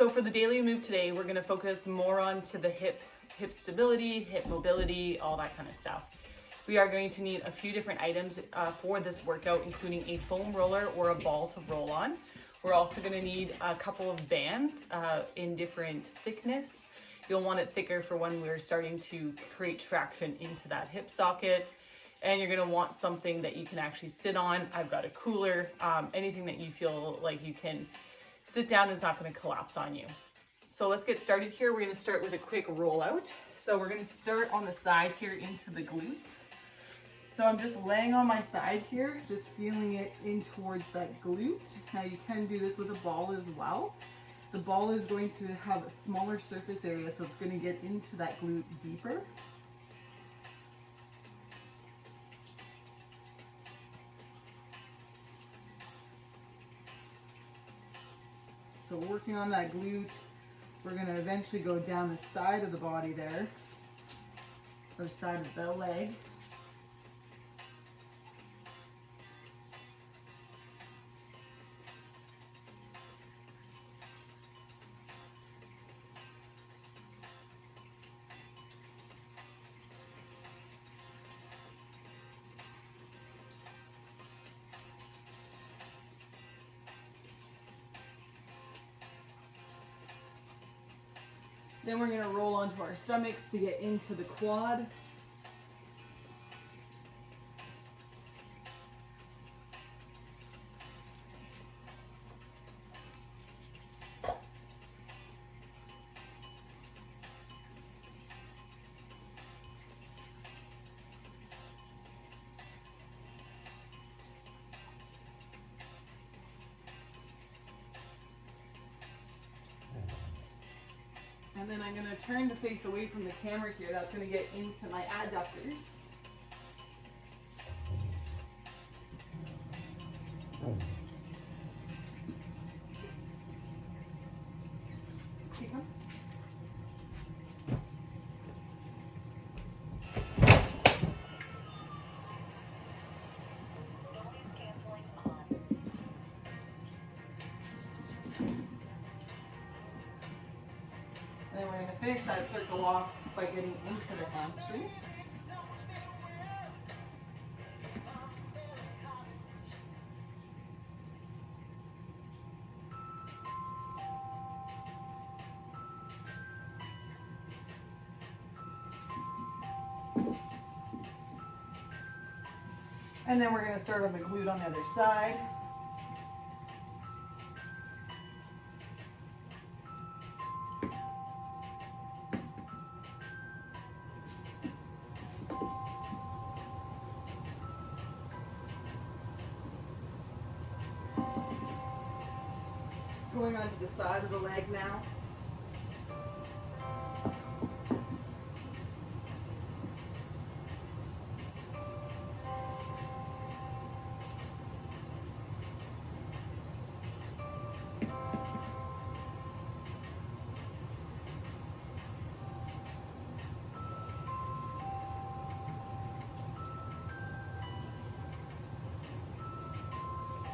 So for the daily move today, we're gonna focus more on to the hip stability, hip mobility, all that kind of stuff. We are going to need a few different items for this workout, including a foam roller or a ball to roll on. We're also gonna need a couple of bands in different thickness. You'll want it thicker for when we're starting to create traction into that hip socket. And you're gonna want something that you can actually sit on. I've got a cooler, anything that you feel like you can sit down and it's not gonna collapse on you. So let's get started here. We're gonna start with a quick rollout. So we're gonna start on the side here into the glutes. So I'm just laying on my side here, just feeling it in towards that glute. Now you can do this with a ball as well. The ball is going to have a smaller surface area, so it's going to get into that glute deeper. So working on that glute, we're going to eventually go down the side of the body there, or side of the leg. Then we're going to roll onto our stomachs to get into the quad. And then I'm going to turn the face away from the camera here. That's going to get into my adductors. Keep on. And we're going to finish that circle off by getting into the hamstring. And then we're going to start on the glute on the other side. Going onto the side of the leg now.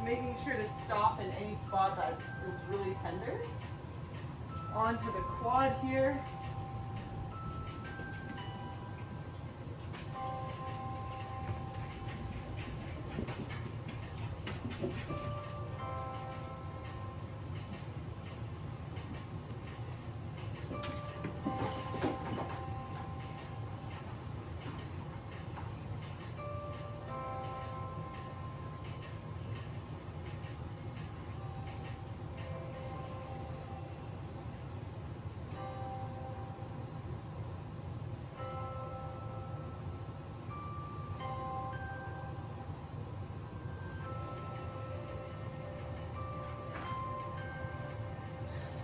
Making sure to stop in any spot that is really tender. Onto the quad here.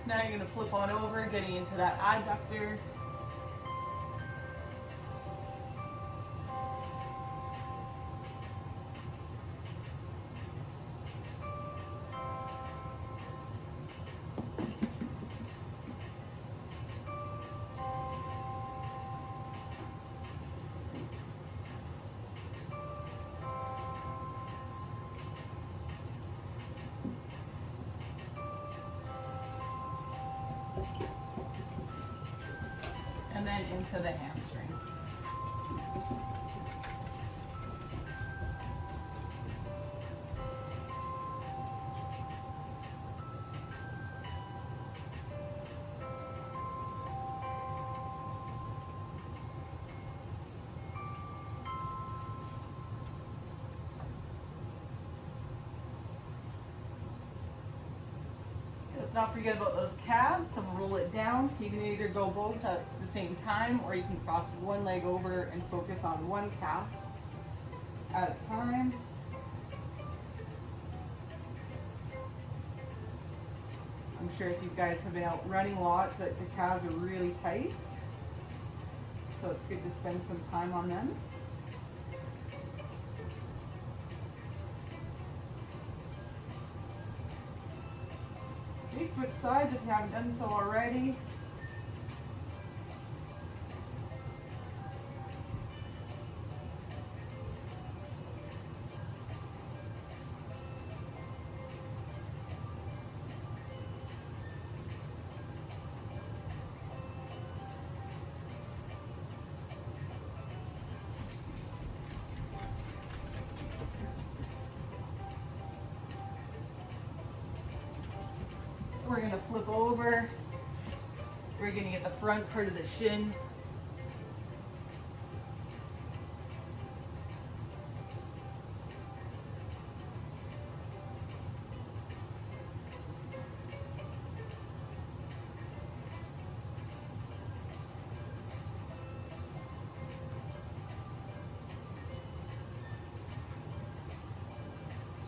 Now you're going to flip on over, getting into that adductor. then into the hamstring. Let's not forget about those calves, so we'll roll it down. You can either go both at the same time, or you can cross one leg over and focus on one calf at a time. I'm sure if you guys have been out running lots that the calves are really tight, so it's good to spend some time on them. Okay, switch sides if you haven't done so already. We're going to flip over. We're going to get the front part of the shin.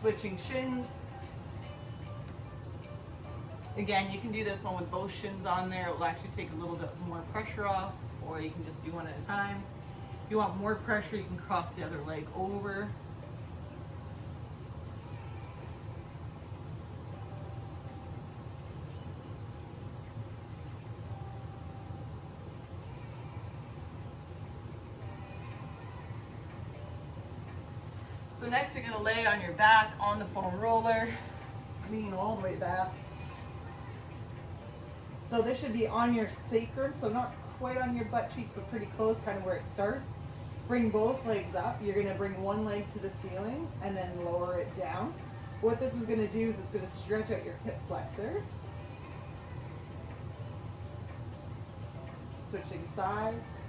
Switching shins. Again, you can do this one with both shins on there. It will actually take a little bit more pressure off, or you can just do one at a time. If you want more pressure, you can cross the other leg over. So next you're going to lay on your back on the foam roller, lean all the way back. So this should be on your sacrum, so not quite on your butt cheeks, but pretty close, kind of where it starts. Bring both legs up. You're going to bring one leg to the ceiling and then lower it down. What this is going to do is it's going to stretch out your hip flexor. Switching sides.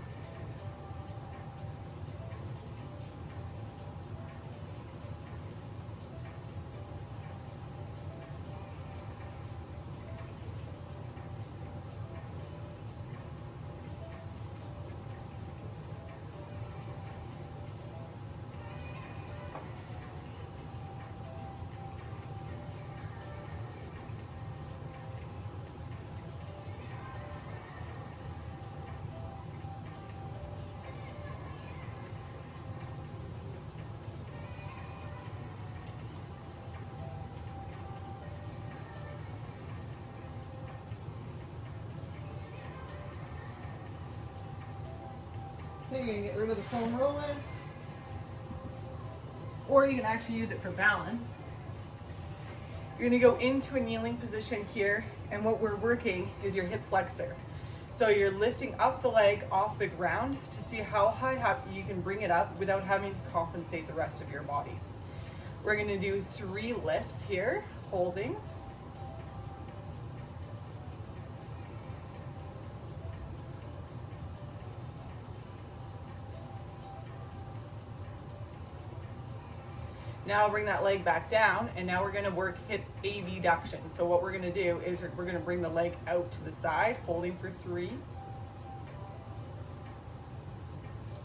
Then you're going to get rid of the foam roller, or you can actually use it for balance. You're going to go into a kneeling position here, and what we're working is your hip flexor. So you're lifting up the leg off the ground to see how high up you can bring it up without having to compensate the rest of your body. We're going to do 3 lifts here, holding. Now bring that leg back down, and now we're going to work hip abduction. So what we're going to do is we're going to bring the leg out to the side, holding for 3.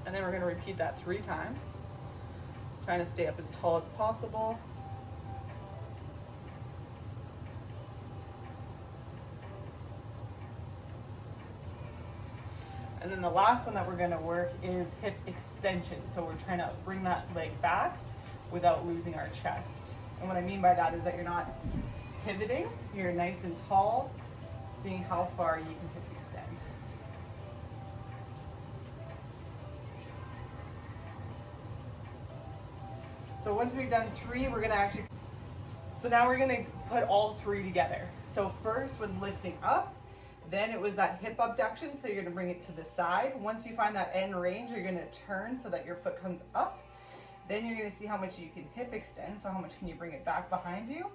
And then we're going to repeat that 3 times. Trying to stay up as tall as possible. And then the last one that we're going to work is hip extension. So we're trying to bring that leg back without losing our chest. And what I mean by that is that you're not pivoting, you're nice and tall, seeing how far you can hip extend. So once we've done 3, we're gonna so now we're gonna put all 3 together. So first was lifting up, Then it was that hip abduction, so you're gonna bring it to the side. Once you find that end range, you're gonna turn so that your foot comes up. Then you're gonna see how much you can hip extend, so how much can you bring it back behind you.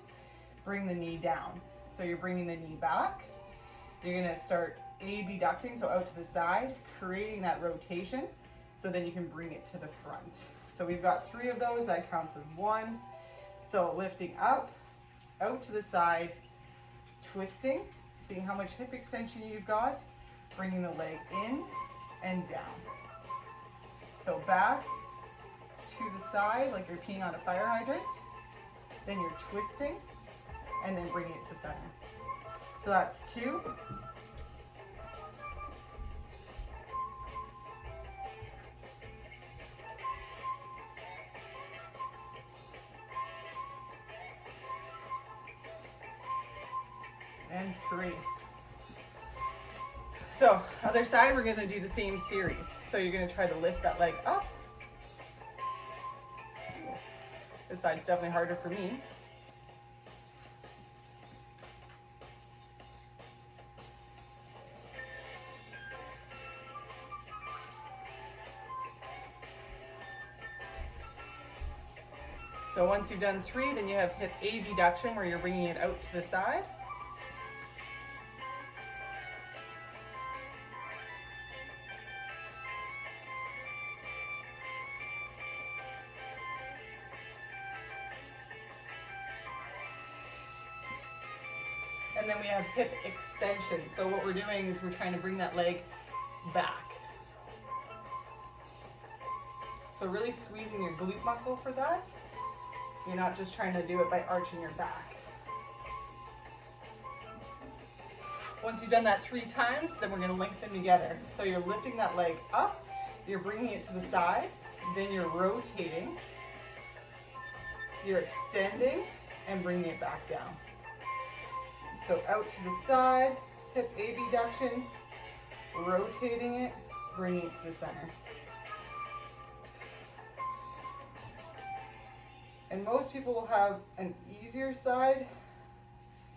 Bring the knee down. So you're bringing the knee back. You're gonna start abducting, so out to the side, creating that rotation, so then you can bring it to the front. So we've got 3 of those, that counts as 1. So lifting up, out to the side, twisting, seeing how much hip extension you've got, bringing the leg in and down. So back to the side, like you're peeing on a fire hydrant, then you're twisting, and then bringing it to center. So that's 2. And 3. So other side, we're gonna do the same series. So you're gonna try to lift that leg up. This side's definitely harder for me. So once you've done 3, then you have hip abduction where you're bringing it out to the side. And then we have hip extension. So what we're doing is we're trying to bring that leg back. So really squeezing your glute muscle for that. You're not just trying to do it by arching your back. Once you've done that 3 times, then we're gonna link them together. So you're lifting that leg up, you're bringing it to the side, then you're rotating, you're extending, and bringing it back down. So out to the side, hip abduction, rotating it, bringing it to the center. And most people will have an easier side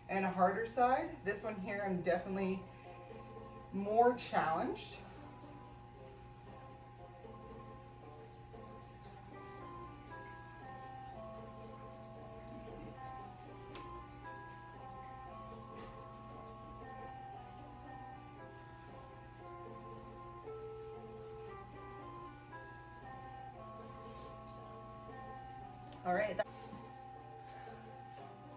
and a harder side. This one here, I'm definitely more challenged. All right.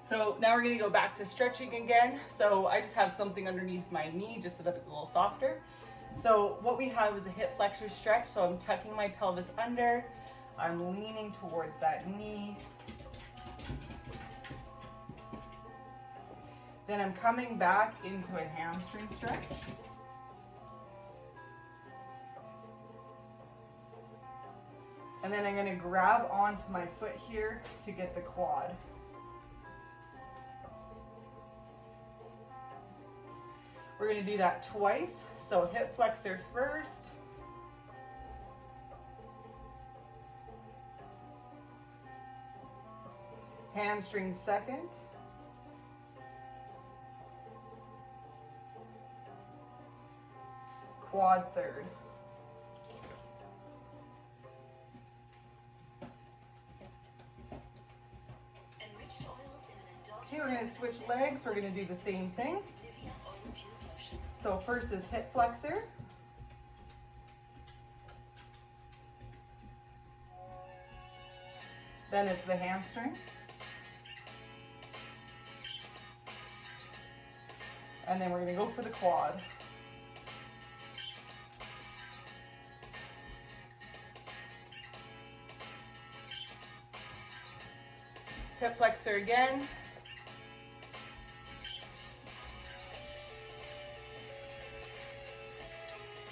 So now we're gonna go back to stretching again. So I just have something underneath my knee just so that it's a little softer. So what we have is a hip flexor stretch. So I'm tucking my pelvis under. I'm leaning towards that knee. Then I'm coming back into a hamstring stretch. And then I'm gonna grab onto my foot here to get the quad. We're gonna do that twice. So hip flexor first. Hamstring second. Quad third. Okay, we're going to switch legs. We're going to do the same thing. So first is hip flexor. Then it's the hamstring. And then we're going to go for the quad. Hip flexor again.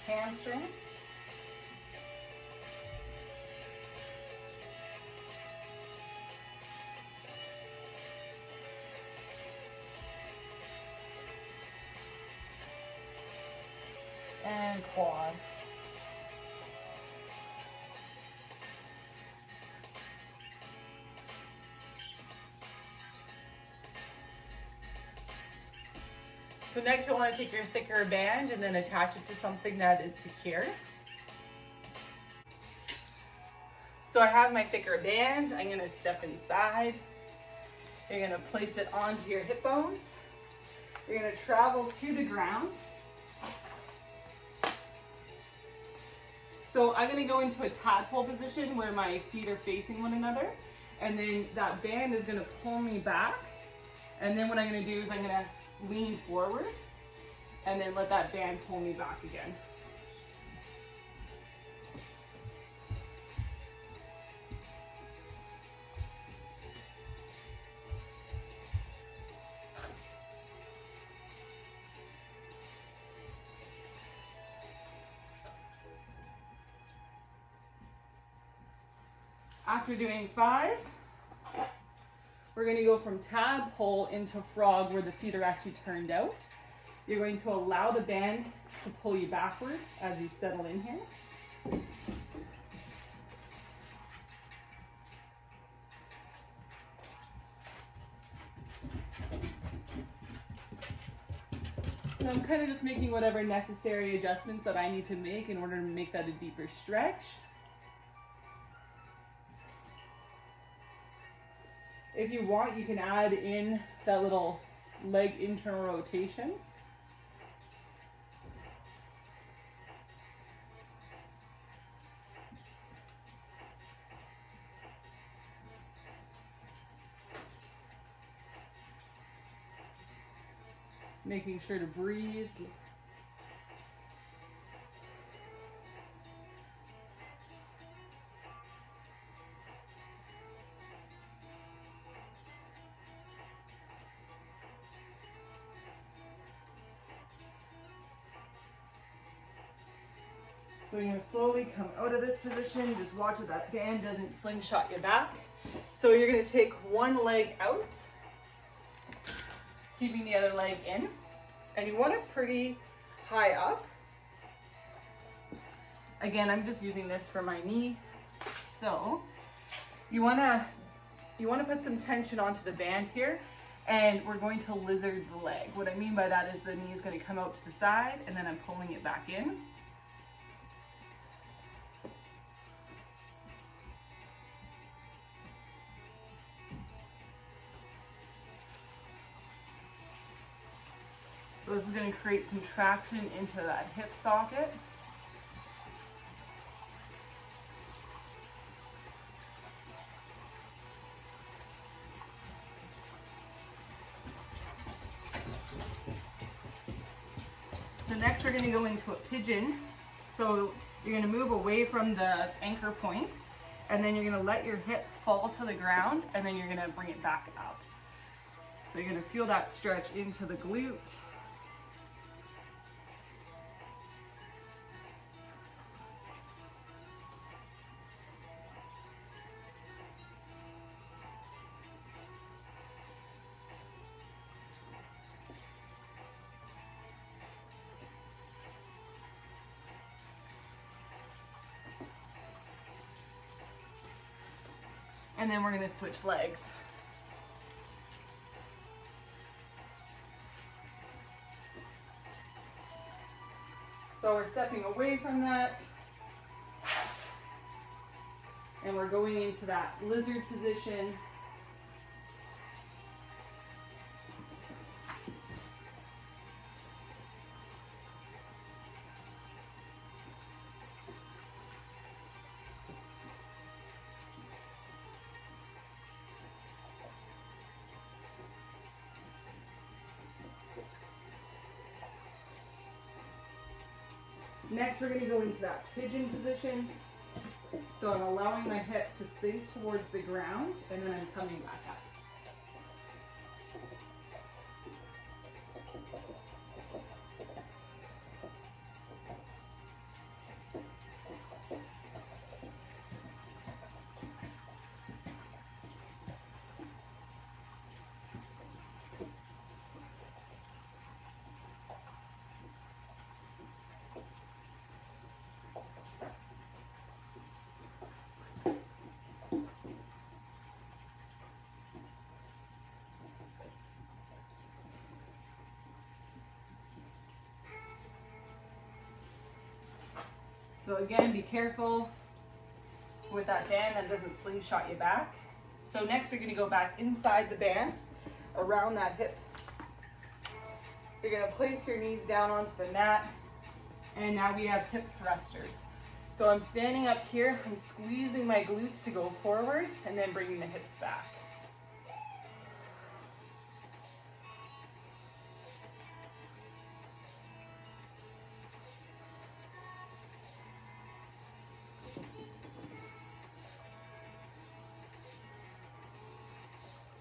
Hamstring. And quad. So next you'll want to take your thicker band and then attach it to something that is secure. So I have my thicker band. I'm going to step inside. You're going to place it onto your hip bones. You're going to travel to the ground. So I'm going to go into a tadpole position where my feet are facing one another. And then that band is going to pull me back. And then what I'm going to do is I'm going to lean forward and then let that band pull me back again. After doing 5, we're going to go from tadpole into frog where the feet are actually turned out. You're going to allow the band to pull you backwards as you settle in here. So I'm kind of just making whatever necessary adjustments that I need to make in order to make that a deeper stretch. If you want, you can add in that little leg internal rotation. Making sure to breathe. So you're going to slowly come out of this position. Just watch that that band doesn't slingshot your back. So you're going to take one leg out, keeping the other leg in. And you want it pretty high up. Again, I'm just using this for my knee. So you want to put some tension onto the band here, and we're going to lizard the leg. What I mean by that is the knee is going to come out to the side, and then I'm pulling it back in. So this is going to create some traction into that hip socket. So next we're going to go into a pigeon. So you're going to move away from the anchor point, and then you're going to let your hip fall to the ground, and then you're going to bring it back up. So you're going to feel that stretch into the glute. And then we're going to switch legs. So we're stepping away from that, and we're going into that lizard position. Next, we're going to go into that pigeon position. So I'm allowing my hip to sink towards the ground, and then I'm coming back up. So again, be careful with that band that doesn't slingshot you back. So next you're gonna go back inside the band, around that hip. You're gonna place your knees down onto the mat, and now we have hip thrusters. So I'm standing up here, I'm squeezing my glutes to go forward, and then bringing the hips back.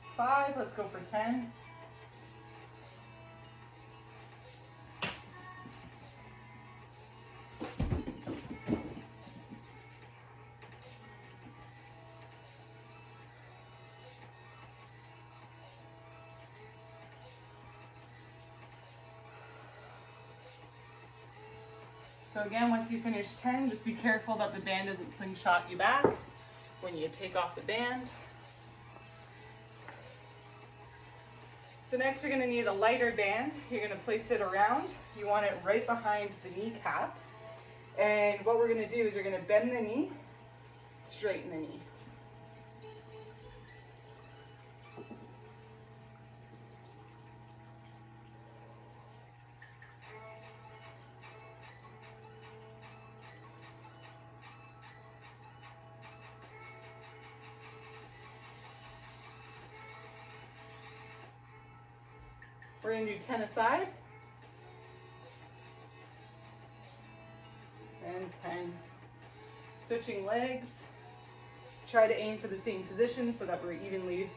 It's 5, let's go for 10. So again, once you finish 10, just be careful that the band doesn't slingshot you back when you take off the band. So next you're going to need a lighter band. You're going to place it around. You want it right behind the kneecap. And what we're going to do is you're going to bend the knee, straighten the knee. We're going to do 10 aside. And 10. Switching legs. Try to aim for the same position so that we're evenly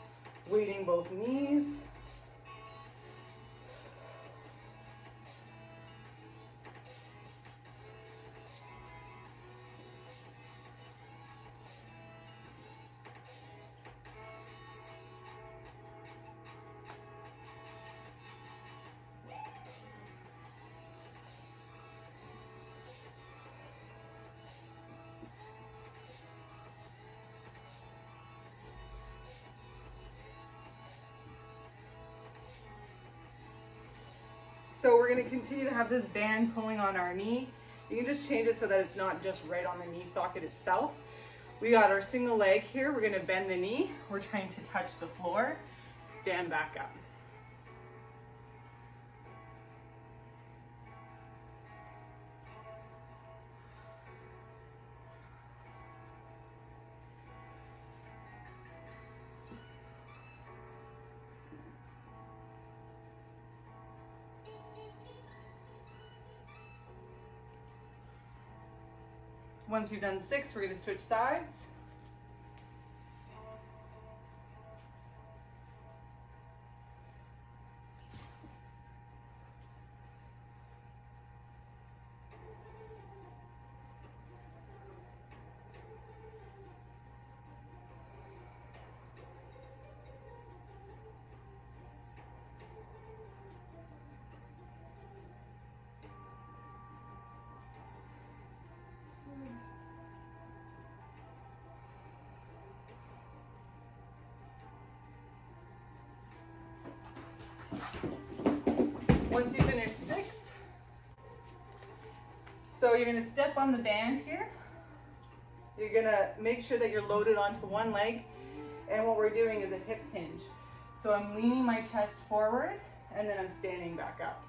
weighting both knees. So we're going to continue to have this band pulling on our knee. You can just change it so that it's not just right on the knee socket itself. We got our single leg here. We're going to bend the knee. We're trying to touch the floor. Stand back up. Once you've done 6, we're going to switch sides. Once you finish 6, so you're going to step on the band here. You're going to make sure that you're loaded onto one leg, and what we're doing is a hip hinge. So I'm leaning my chest forward, and then I'm standing back up.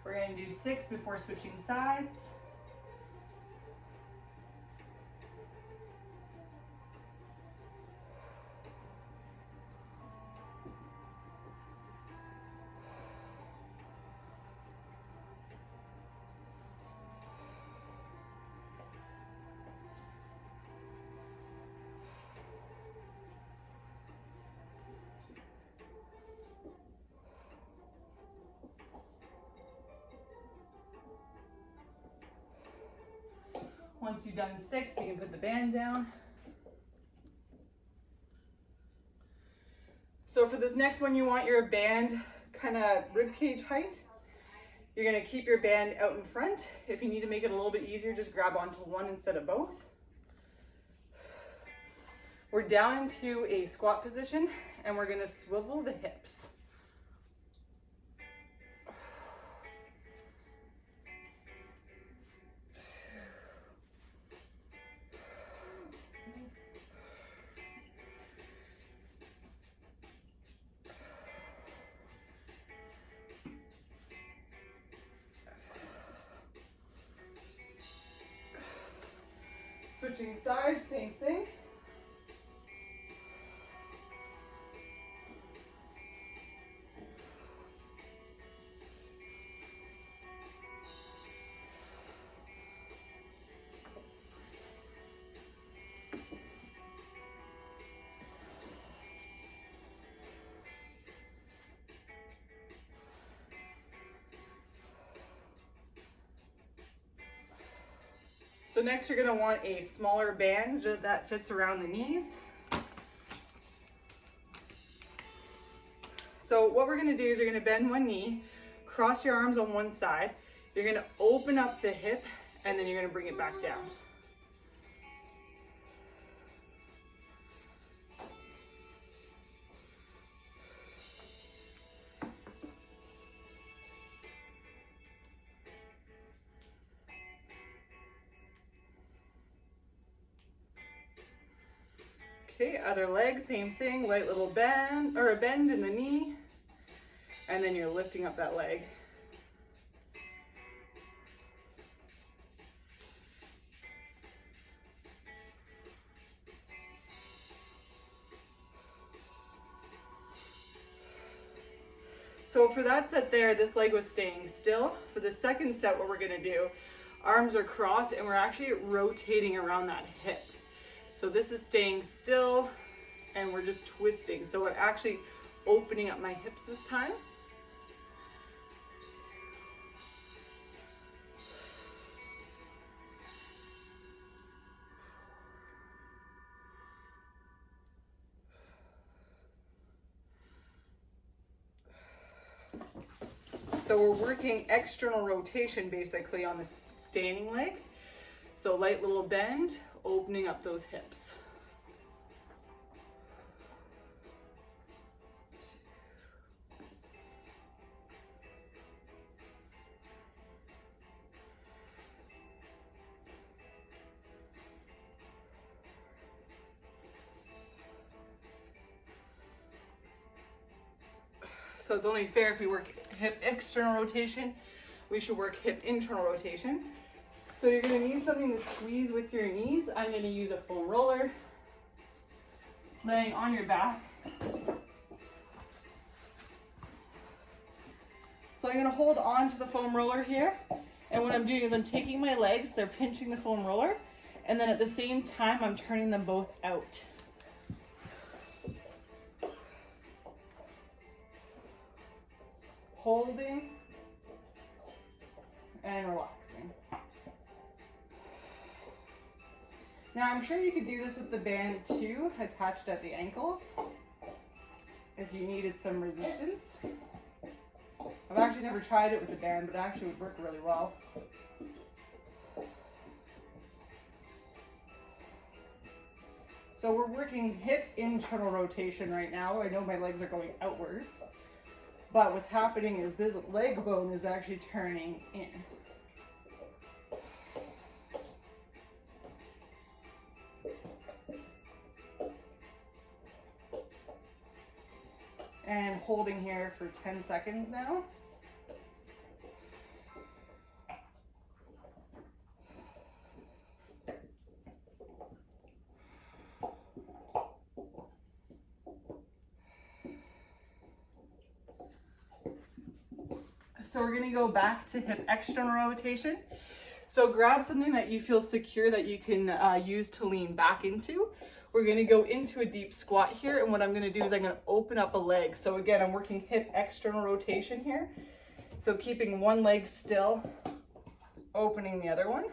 We're going to do 6 before switching sides. Once you've done 6, you can put the band down. So for this next one, you want your band kind of rib cage height. You're gonna keep your band out in front. If you need to make it a little bit easier, just grab onto one instead of both. We're down into a squat position and we're gonna swivel the hips. Switching sides, same thing. So next you're gonna want a smaller band that fits around the knees. So what we're gonna do is you're gonna bend one knee, cross your arms on one side, you're gonna open up the hip, and then you're gonna bring it back down. Okay, other leg, same thing, light little bend or a bend in the knee, and then you're lifting up that leg. So for that set there, this leg was staying still. For the second set, what we're gonna do, arms are crossed and we're actually rotating around that hip. So this is staying still and we're just twisting. So we're actually opening up my hips this time. So we're working external rotation basically on this standing leg. So light little bend, opening up those hips. So it's only fair if we work hip external rotation, we should work hip internal rotation. So you're gonna need something to squeeze with your knees. I'm gonna use a foam roller, laying on your back. So I'm gonna hold on to the foam roller here. And what I'm doing is I'm taking my legs, they're pinching the foam roller, and then at the same time, I'm turning them both out. Holding and relaxing. Now I'm sure you could do this with the band too, attached at the ankles, if you needed some resistance. I've actually never tried it with the band, but it actually would work really well. So we're working hip internal rotation right now. I know my legs are going outwards, but what's happening is this leg bone is actually turning in. And holding here for 10 seconds now. So we're gonna go back to hip external rotation. So grab something that you feel secure that you can use to lean back into. We're gonna go into a deep squat here, and what I'm gonna do is I'm gonna open up a leg. So again, I'm working hip external rotation here. So keeping one leg still, opening the other one.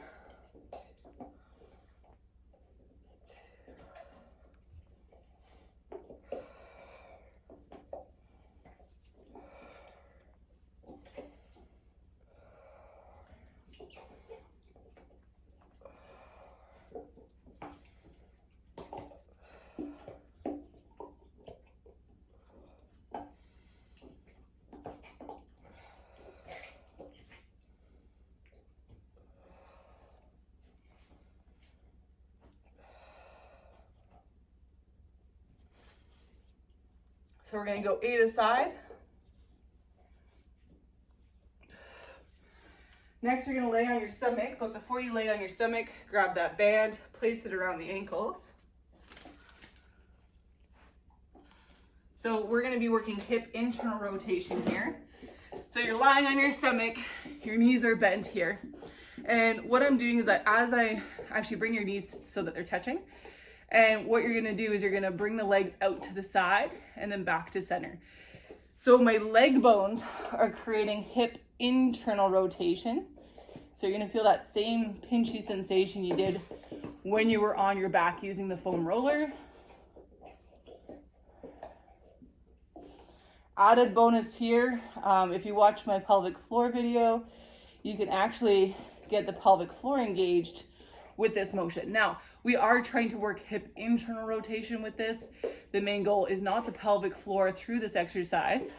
So we're gonna go 8 aside. Next, you're gonna lay on your stomach, but before you lay on your stomach, grab that band, place it around the ankles. So we're gonna be working hip internal rotation here. So you're lying on your stomach, your knees are bent here. And what I'm doing is that as I actually bring your knees so that they're touching, and what you're gonna do is you're gonna bring the legs out to the side and then back to center. So my leg bones are creating hip internal rotation. So you're gonna feel that same pinchy sensation you did when you were on your back using the foam roller. Added bonus here, if you watch my pelvic floor video, you can actually get the pelvic floor engaged with this motion. Now, we are trying to work hip internal rotation with this. The main goal is not the pelvic floor through this exercise.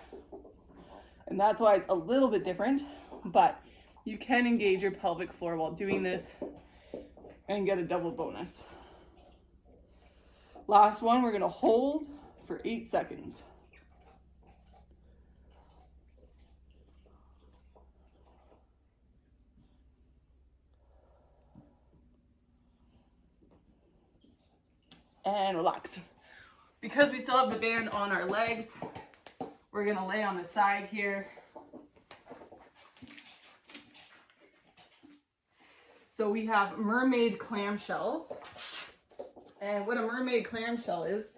And that's why it's a little bit different, but you can engage your pelvic floor while doing this and get a double bonus. Last one, we're gonna hold for 8 seconds. And relax. Because we still have the band on our legs, we're gonna lay on the side here. So we have mermaid clamshells. And what a mermaid clamshell is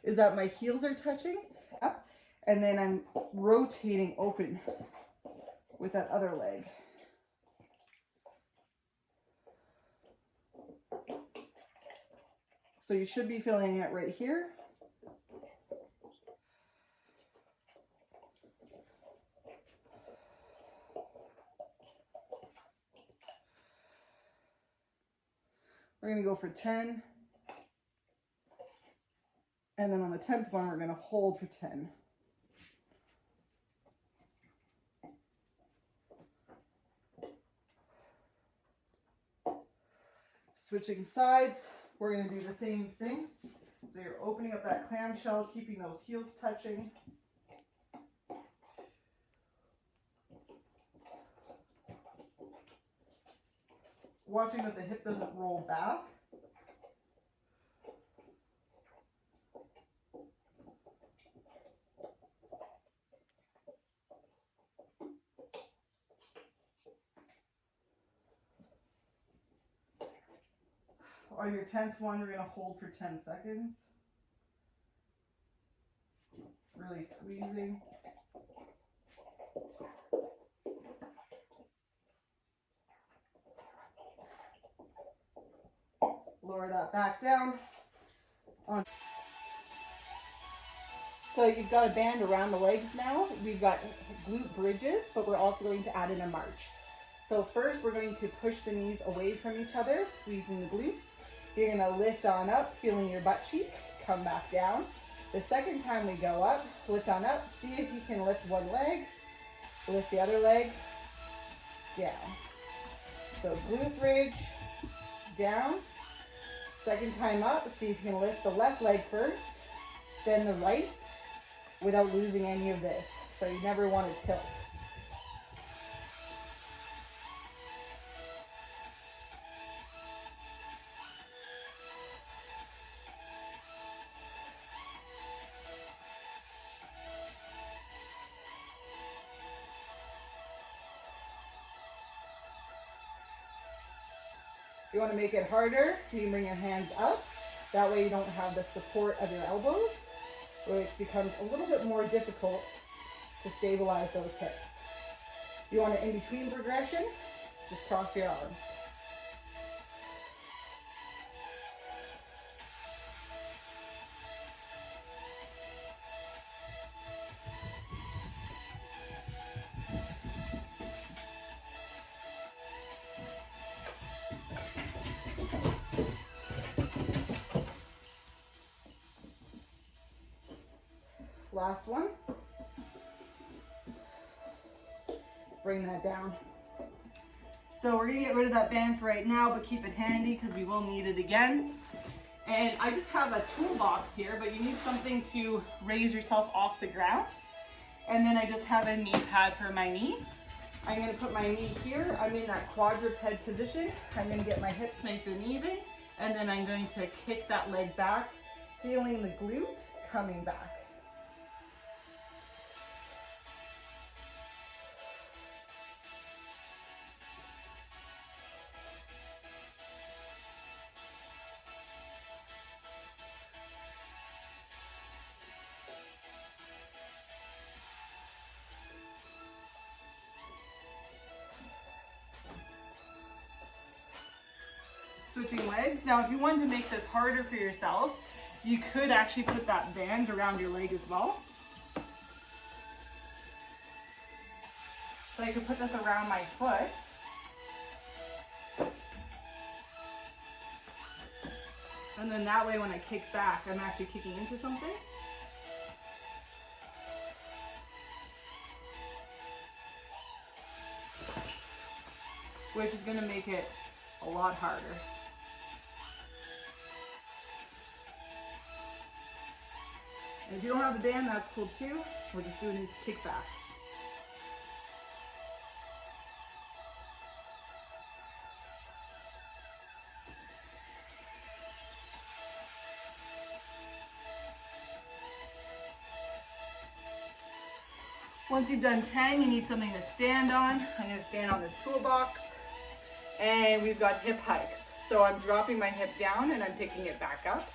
that my heels are touching up and then I'm rotating open with that other leg. So you should be feeling it right here. We're gonna go for 10. And then on the 10th one, we're gonna hold for 10. Switching sides, we're gonna do the same thing. So you're opening up that clamshell, keeping those heels touching. Watching that the hip doesn't roll back. On your 10th one, we're going to hold for 10 seconds. Really squeezing. Lower that back down. So you've got a band around the legs now. We've got glute bridges, but we're also going to add in a march. So first we're going to push the knees away from each other, squeezing the glutes. You're going to lift on up, feeling your butt cheek, come back down. The second time we go up, lift on up, see if you can lift one leg, lift the other leg, down. So glute bridge, down. Second time up, see if you can lift the left leg first, then the right, without losing any of this. So you never want to tilt. If you want to make it harder, you can bring your hands up. That way you don't have the support of your elbows, which becomes a little bit more difficult to stabilize those hips. You want an in-between progression, just cross your arms. Last one. Bring that down. So we're gonna get rid of that band for right now, but keep it handy because we will need it again. And I just have a toolbox here, but you need something to raise yourself off the ground. And then I just have a knee pad for my knee. I'm gonna put my knee here. I'm in that quadruped position. I'm gonna get my hips nice and even. And then I'm going to kick that leg back, feeling the glute coming back. Switching legs. Now, if you wanted to make this harder for yourself, you could actually put that band around your leg as well. So I could put this around my foot. And then that way when I kick back, I'm actually kicking into something. Which is going to make it a lot harder. And if you don't have the band, that's cool too. We're just doing these kickbacks. Once you've done 10, you need something to stand on. I'm going to stand on this toolbox. And we've got hip hikes. So I'm dropping my hip down and I'm picking it back up.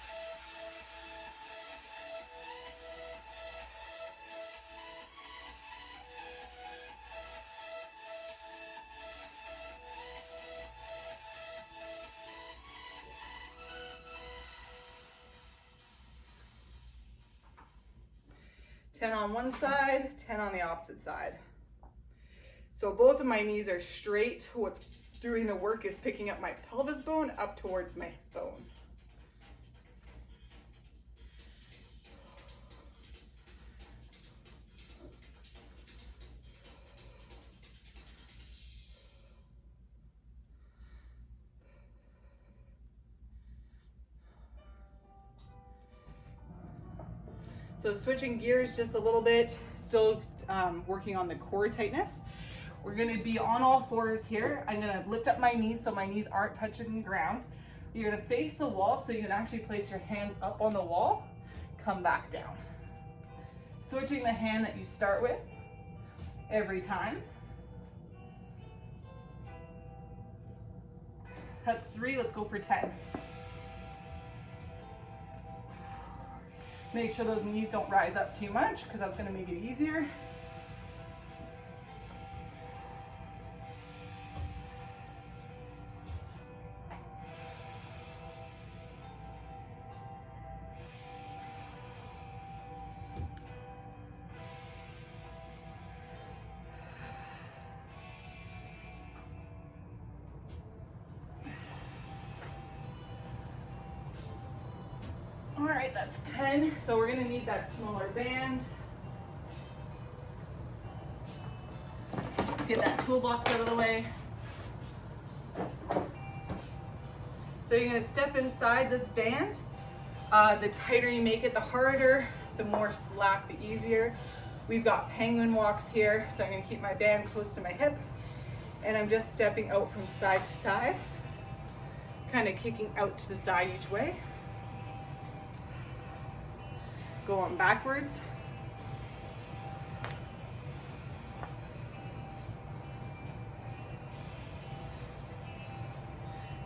Ten on one side, 10 on the opposite side. So both of my knees are straight. What's doing the work is picking up my pelvis bone up towards my hip bone. So switching gears just a little bit, still working on the core tightness. We're gonna be on all fours here. I'm gonna lift up my knees so my knees aren't touching the ground. You're gonna face the wall so you can actually place your hands up on the wall, come back down. Switching the hand that you start with every time. That's 3, let's go for 10. Make sure those knees don't rise up too much because that's going to make it easier. All right, that's 10. So we're gonna need that smaller band. Let's get that toolbox out of the way. So you're gonna step inside this band. The tighter you make it, the harder, the more slack, the easier. We've got penguin walks here, so I'm gonna keep my band close to my hip, and I'm just stepping out from side to side, kind of kicking out to the side each way. Going backwards.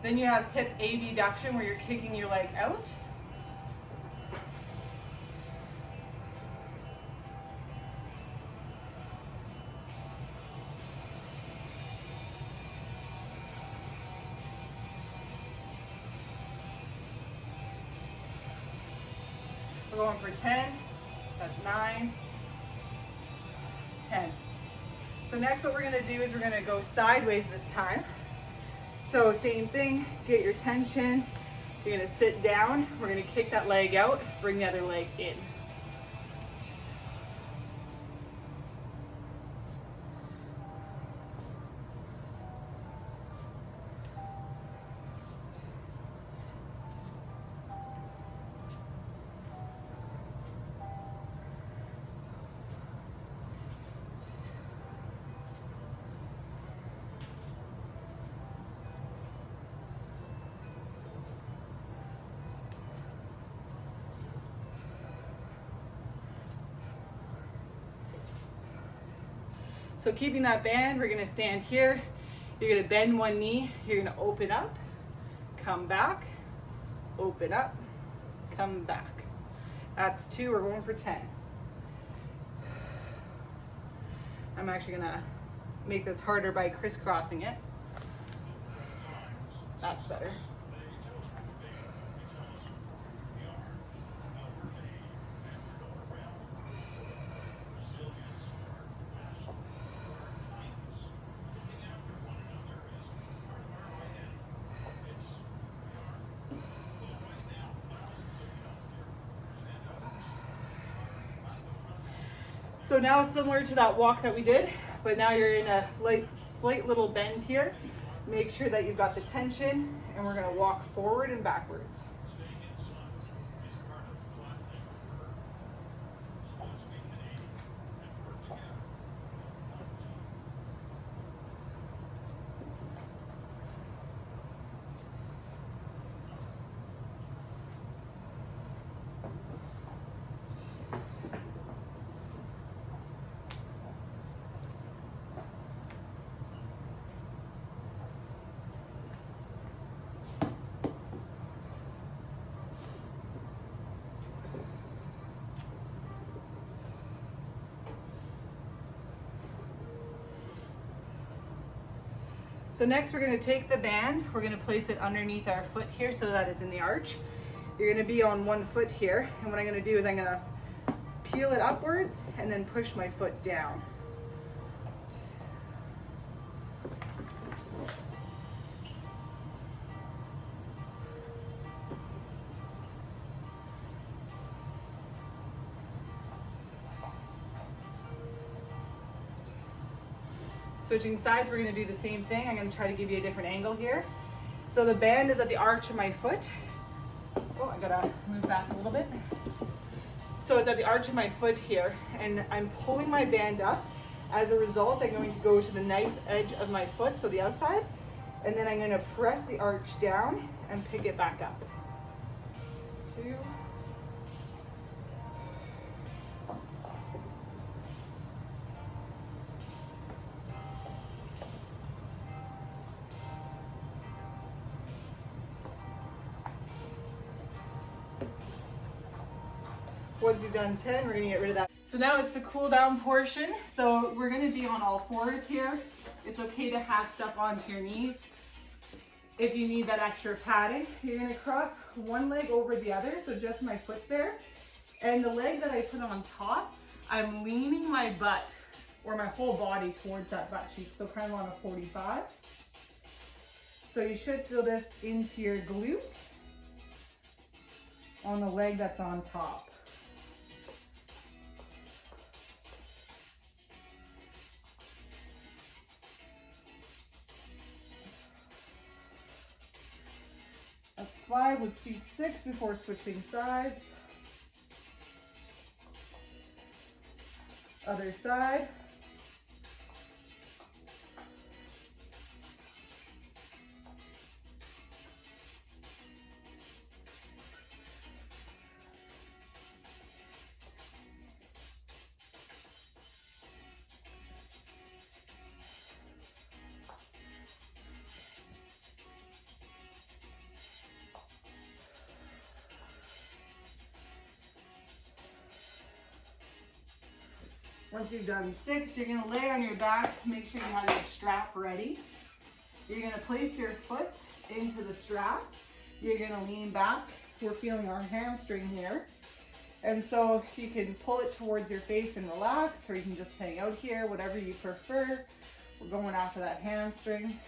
Then you have hip abduction where you're kicking your leg out. We're going for 10, that's 9, 10. So next what we're gonna do is we're gonna go sideways this time. So same thing, get your tension. You're gonna sit down, we're gonna kick that leg out, bring the other leg in. So keeping that band, we're gonna stand here. You're gonna bend one knee, you're gonna open up, come back, open up, come back. That's 2, we're going for 10. I'm actually gonna make this harder by crisscrossing it. That's better. So now it's similar to that walk that we did, but now you're in a slight little bend here. Make sure that you've got the tension, and we're gonna walk forward and backwards. So next we're gonna take the band, we're gonna place it underneath our foot here so that it's in the arch. You're gonna be on one foot here, and what I'm gonna do is I'm gonna peel it upwards and then push my foot down. Switching sides, we're gonna do the same thing. I'm gonna try to give you a different angle here. So the band is at the arch of my foot. Oh, I gotta move back a little bit. So it's at the arch of my foot here, and I'm pulling my band up. As a result, I'm going to go to the knife edge of my foot, so the outside, and then I'm gonna press the arch down and pick it back up. 2. Once you've done 10, we're gonna get rid of that. So now it's the cool down portion. So we're gonna be on all fours here. It's okay to have stuff onto your knees. If you need that extra padding, you're gonna cross one leg over the other, so just my foot's there. And the leg that I put on top, I'm leaning my butt or my whole body towards that butt cheek, so kind of on a 45. So you should feel this into your glute on the leg that's on top. That's 5, let's do 6 before switching sides. Other side. Once you've done 6, you're gonna lay on your back, make sure you have your strap ready. You're gonna place your foot into the strap. You're gonna lean back. We're feeling our hamstring here. And so you can pull it towards your face and relax, or you can just hang out here, whatever you prefer. We're going after that hamstring.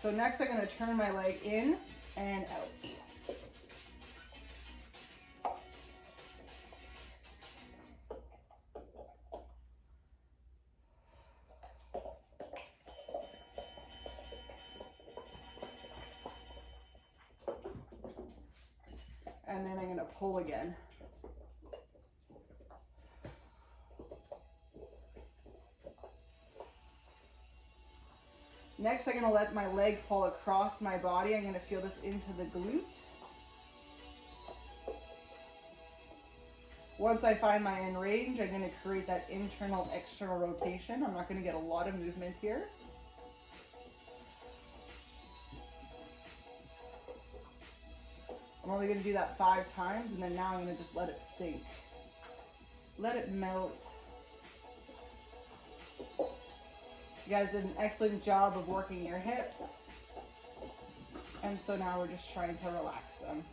So next I'm going to turn my leg in and out. And then I'm going to pull again. Next, I'm gonna let my leg fall across my body. I'm gonna feel this into the glute. Once I find my end range, I'm gonna create that internal, external rotation. I'm not gonna get a lot of movement here. I'm only gonna do that 5 times, and then now I'm gonna just let it sink. Let it melt. You guys did an excellent job of working your hips. And so now we're just trying to relax them.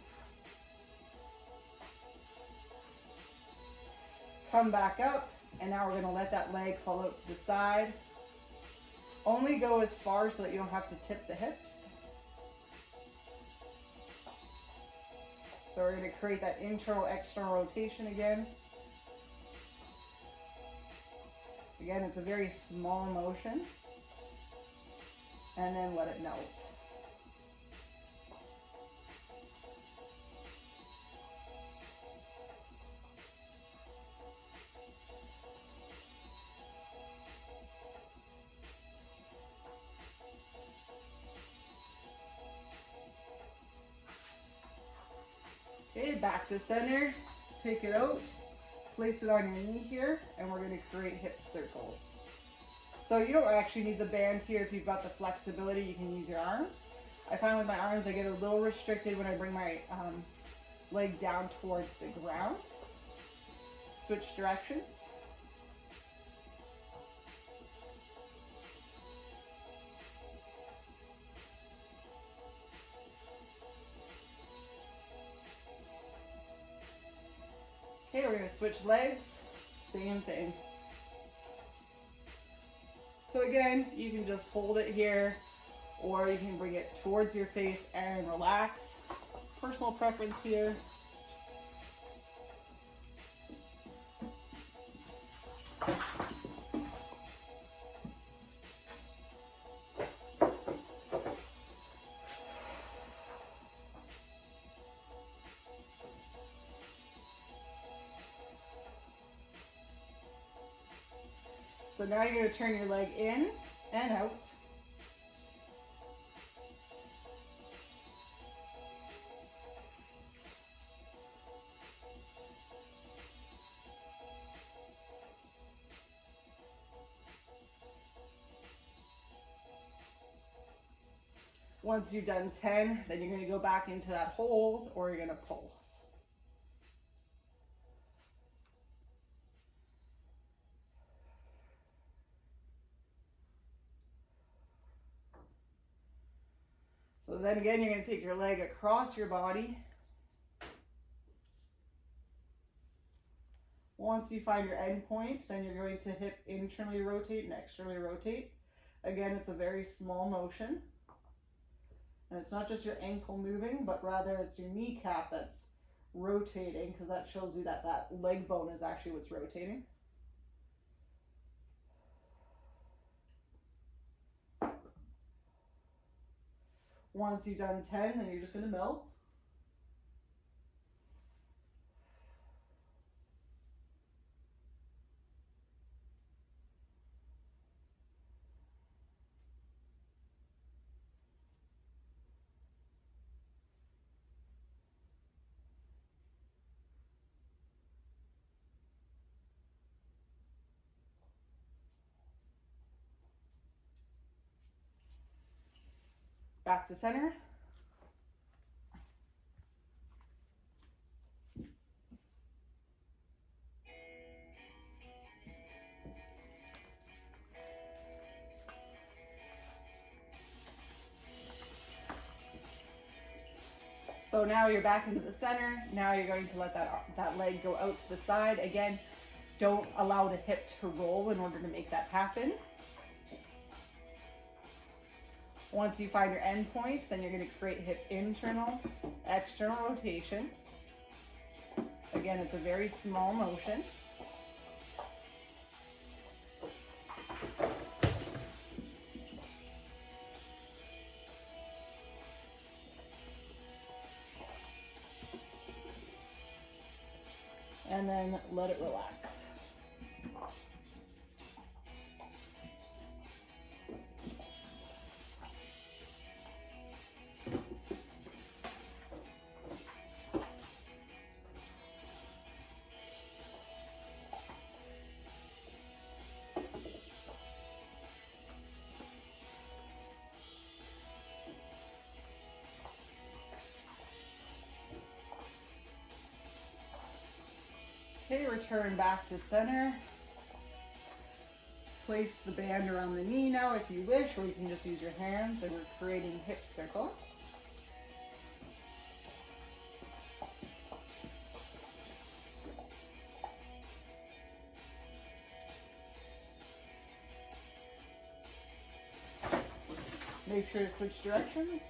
Come back up, and now we're gonna let that leg fall out to the side. Only go as far so that you don't have to tip the hips. So we're gonna create that internal, external rotation again. Again, it's a very small motion. And then let it melt. Okay, back to center. Take it out. Place it on your knee here, and we're going to create hip circles. So you don't actually need the band here. If you've got the flexibility, you can use your arms. I find with my arms, I get a little restricted when I bring my leg down towards the ground. Switch directions. Okay, we're going to switch legs. Same thing. So again, you can just hold it here, or you can bring it towards your face and relax. Personal preference here. So now you're going to turn your leg in and out. Once you've done 10, then you're going to go back into that hold, or you're going to pulse. So then again, you're going to take your leg across your body. Once you find your end point, then you're going to hip internally rotate and externally rotate. Again, it's a very small motion. And it's not just your ankle moving, but rather it's your kneecap that's rotating, because that shows you that that leg bone is actually what's rotating. Once you've done 10, then you're just going to melt. Back to center. So now you're back into the center. Now you're going to let that leg go out to the side. Again, don't allow the hip to roll in order to make that happen. Once you find your end point, then you're going to create hip internal, external rotation. Again, it's a very small motion. And then let it relax. Okay, return back to center. Place the band around the knee now if you wish, or you can just use your hands, and we're creating hip circles. Make sure to switch directions.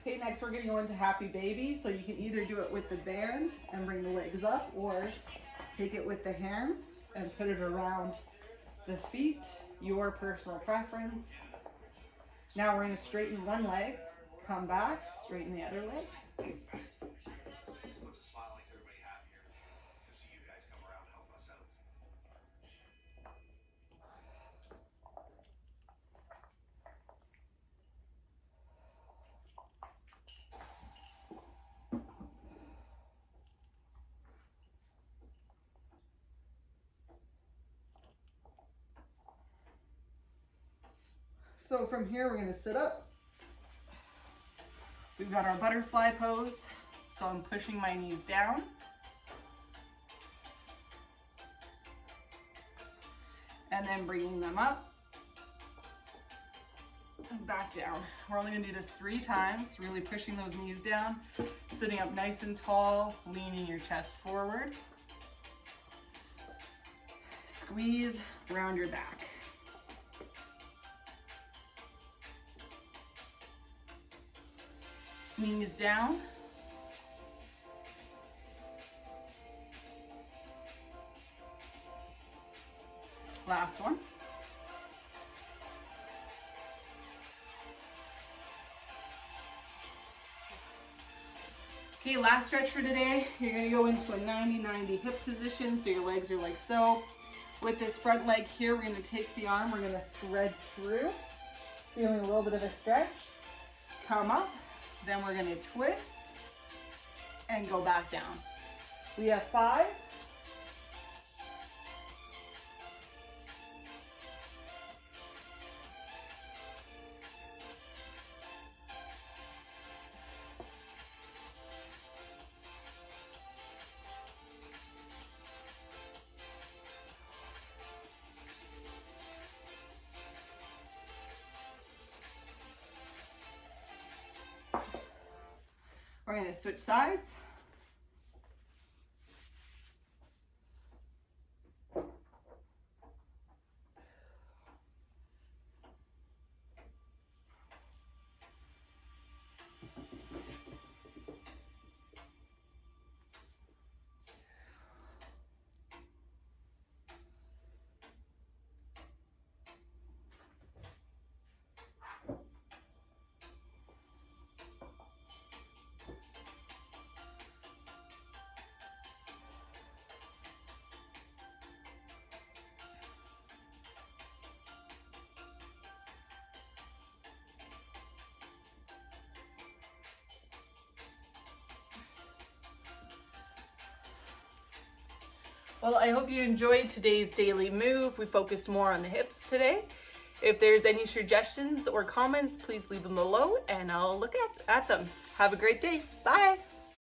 Okay, next we're gonna go into happy baby. So you can either do it with the band and bring the legs up, or take it with the hands and put it around the feet, your personal preference. Now we're gonna straighten one leg, come back, straighten the other leg. So from here, we're gonna sit up. We've got our butterfly pose. So I'm pushing my knees down. And then bringing them up and back down. We're only gonna do this 3 times, really pushing those knees down, sitting up nice and tall, leaning your chest forward. Squeeze around your back. Knees down. Last one. Okay, last stretch for today. You're gonna go into a 90-90 hip position, so your legs are like so. With this front leg here, we're gonna take the arm, we're gonna thread through, feeling a little bit of a stretch. Come up. Then we're gonna twist and go back down. We have 5. We're going to switch sides. Well, I hope you enjoyed today's daily move. We focused more on the hips today. If there's any suggestions or comments, please leave them below and I'll look at them. Have a great day. Bye.